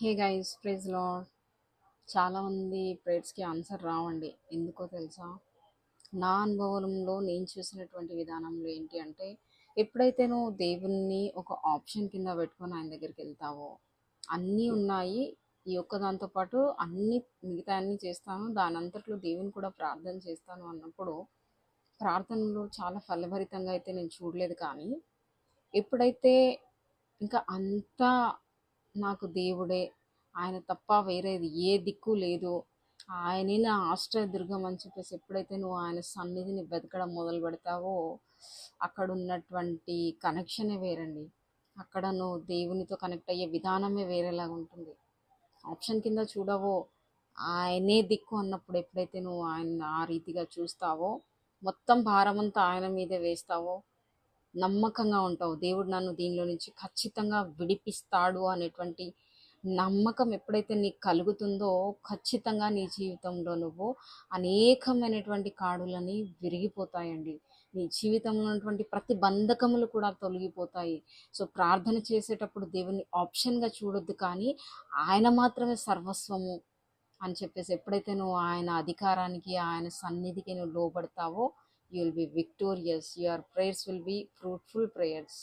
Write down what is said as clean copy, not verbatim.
Hey guys, praise lord. చాలామంది ప్రేయర్స్కి answer రావండి. ఎందుకో తెలుసా? నా అనుభవంలో నేను చూసినటువంటి విధానంలో ఏంటి అంటే, ఎప్పుడైతే నువ్వు దేవుణ్ణి ఒక ఆప్షన్ కింద పెట్టుకొని ఆయన దగ్గరికి వెళ్తావో, అన్నీ ఉన్నాయి, ఈ ఒక్క దాంతో పాటు అన్ని మిగతా అన్నీ చేస్తాను, దాని అంతట్లో దేవుని కూడా ప్రార్థన చేస్తాను అన్నప్పుడు, ప్రార్థనలు చాలా ఫలభరితంగా అయితే నేను చూడలేదు. కానీ ఎప్పుడైతే ఇంకా అంతా నాకు దేవుడే, ఆయన తప్ప వేరేది ఏ దిక్కు లేదు, ఆయనే నా ఆశ్రయదుర్గం అని చెప్పేసి ఎప్పుడైతే నువ్వు ఆయన సన్నిధిని వెతకడం మొదలు పెడతావో, అక్కడ ఉన్నటువంటి కనెక్షనే వేరండి. అక్కడ నువ్వు దేవునితో కనెక్ట్ అయ్యే విధానమే వేరేలాగా ఉంటుంది. ఆప్షన్ కింద చూడవో, ఆయనే దిక్కు అన్నప్పుడు ఎప్పుడైతే నువ్వు ఆయన ఆ రీతిగా చూస్తావో, మొత్తం భారమంతా ఆయన మీదే వేస్తావో, నమ్మకంగా ఉంటావు. దేవుడు నన్ను దీనిలో నుంచి ఖచ్చితంగా విడిపిస్తాడు అనేటువంటి నమ్మకం ఎప్పుడైతే నీకు కలుగుతుందో, ఖచ్చితంగా నీ జీవితంలో నువ్వు అనేకమైనటువంటి కాడులని విరిగిపోతాయండి. నీ జీవితంలో ఉన్నటువంటి ప్రతి బంధకములు కూడా తొలగిపోతాయి. సో ప్రార్థన చేసేటప్పుడు దేవుని ఆప్షన్గా చూడొద్దు, కానీ ఆయన మాత్రమే సర్వస్వము అని చెప్పేసి ఎప్పుడైతే నువ్వు ఆయన అధికారానికి, ఆయన సన్నిధికి నువ్వు లోబడతావో, you will be victorious. Your prayers will be fruitful prayers.